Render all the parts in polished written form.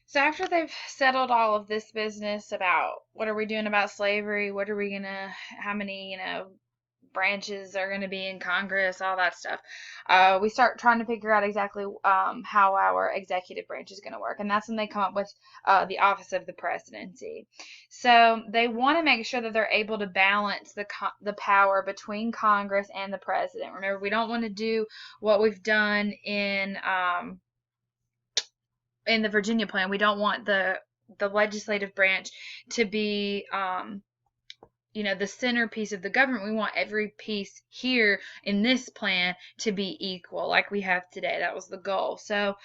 So after they've settled all of this business about what are we doing about slavery, what are we gonna, how many, branches are gonna be in Congress, all that stuff, we start trying to figure out exactly how our executive branch is gonna work, and that's when they come up with the office of the presidency. So they want to make sure that they're able to balance the power between Congress and the president. Remember, we don't want to do what we've done in the Virginia plan. We don't want the legislative branch to be the centerpiece of the government. We want every piece here in this plan to be equal, like we have today. That was the goal. So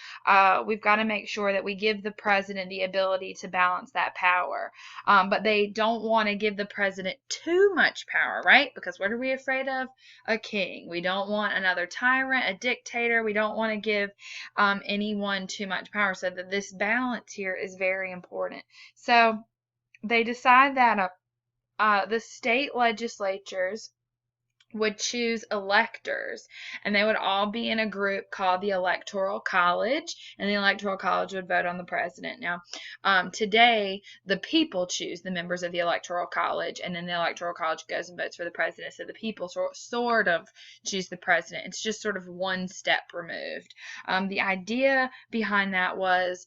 we've got to make sure that we give the president the ability to balance that power. But they don't want to give the president too much power, right? Because what are we afraid of? A king. We don't want another tyrant, a dictator. We don't want to give anyone too much power. So that this balance here is very important. So they decide that the state legislatures would choose electors, and they would all be in a group called the Electoral College, and the Electoral College would vote on the president. Now, today, the people choose the members of the Electoral College, and then the Electoral College goes and votes for the president, so the people sort of choose the president. It's just sort of one step removed. The idea behind that was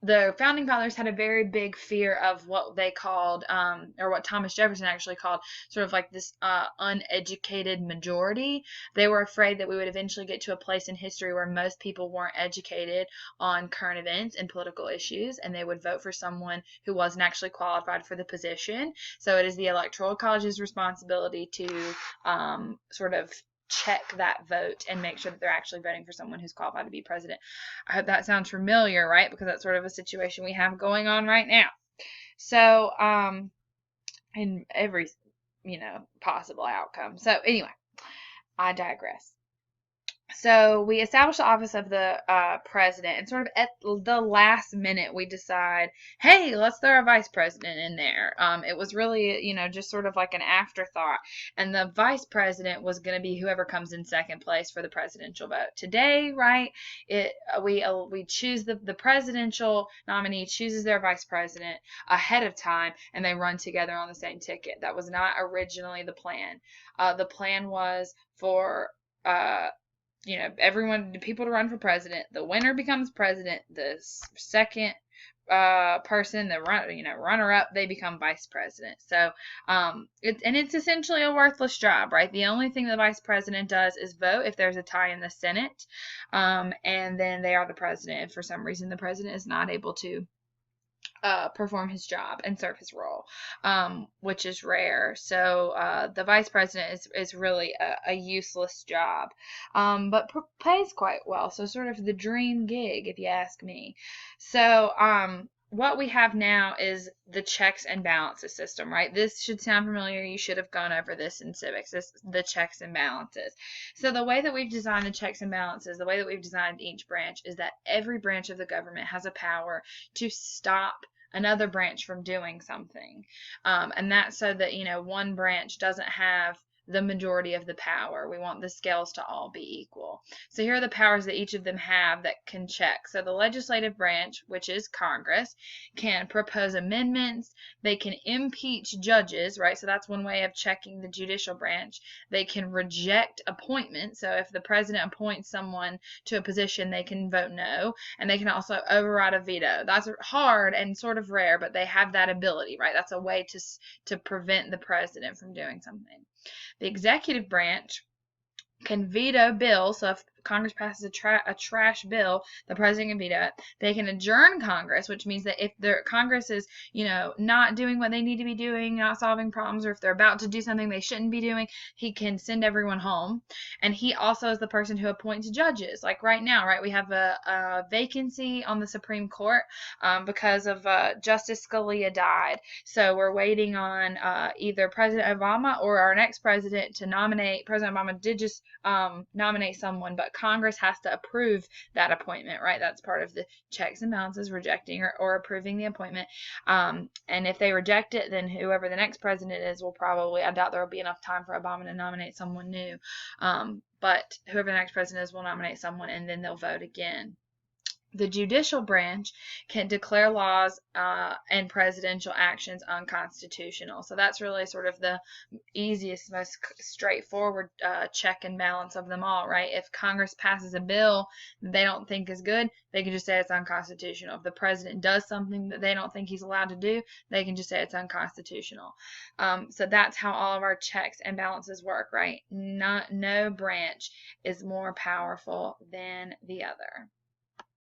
the founding fathers had a very big fear of what they called, or what Thomas Jefferson actually called, sort of like this uneducated majority. They were afraid that we would eventually get to a place in history where most people weren't educated on current events and political issues, and they would vote for someone who wasn't actually qualified for the position. So it is the Electoral College's responsibility to sort of check that vote and make sure that they're actually voting for someone who's qualified to be president. I hope that sounds familiar, right? Because that's sort of a situation we have going on right now. So, in every, possible outcome. So, anyway, I digress. So we establish the office of the president, and sort of at the last minute we decide, hey, let's throw a vice president in there. It was really, just sort of like an afterthought, and the vice president was going to be whoever comes in second place for the presidential vote. Today, right? We choose the presidential nominee chooses their vice president ahead of time, and they run together on the same ticket. That was not originally the plan. The plan was for people to run for president. The winner becomes president. The second person, the runner up, they become vice president. So it's essentially a worthless job, right? The only thing the vice president does is vote if there's a tie in the Senate, and then they are the president. If for some reason the president is not able to perform his job and serve his role, which is rare. So the vice president is really a useless job, but pays quite well. So sort of the dream gig, if you ask me. So what we have now is the checks and balances system, right? This should sound familiar. You should have gone over this in civics, the checks and balances. So the way that we've designed the checks and balances, the way that we've designed each branch is that every branch of the government has a power to stop another branch from doing something. And that's so that, one branch doesn't have the majority of the power. We want the scales to all be equal. So here are the powers that each of them have that can check. So the legislative branch, which is Congress, can propose amendments. They can impeach judges, right? So that's one way of checking the judicial branch. They can reject appointments. So if the president appoints someone to a position, they can vote no. And they can also override a veto. That's hard and sort of rare, but they have that ability, right? That's a way to prevent the president from doing something. The executive branch can veto bills. So if Congress passes a trash bill, the president can veto it. They can adjourn Congress, which means that if their Congress is, not doing what they need to be doing, not solving problems, or if they're about to do something they shouldn't be doing, he can send everyone home. And he also is the person who appoints judges. Like right now, right, we have a vacancy on the Supreme Court because of Justice Scalia died. So we're waiting on either President Obama or our next president to nominate. President Obama did just nominate someone, but Congress has to approve that appointment, right? That's part of the checks and balances, rejecting or approving the appointment. And if they reject it, then whoever the next president is will probably, I doubt there will be enough time for Obama to nominate someone new. But whoever the next president is will nominate someone, and then they'll vote again. The judicial branch can declare laws and presidential actions unconstitutional. So that's really sort of the easiest, most straightforward check and balance of them all, right? If Congress passes a bill that they don't think is good, they can just say it's unconstitutional. If the president does something that they don't think he's allowed to do, they can just say it's unconstitutional. So that's how all of our checks and balances work, right? No branch is more powerful than the other.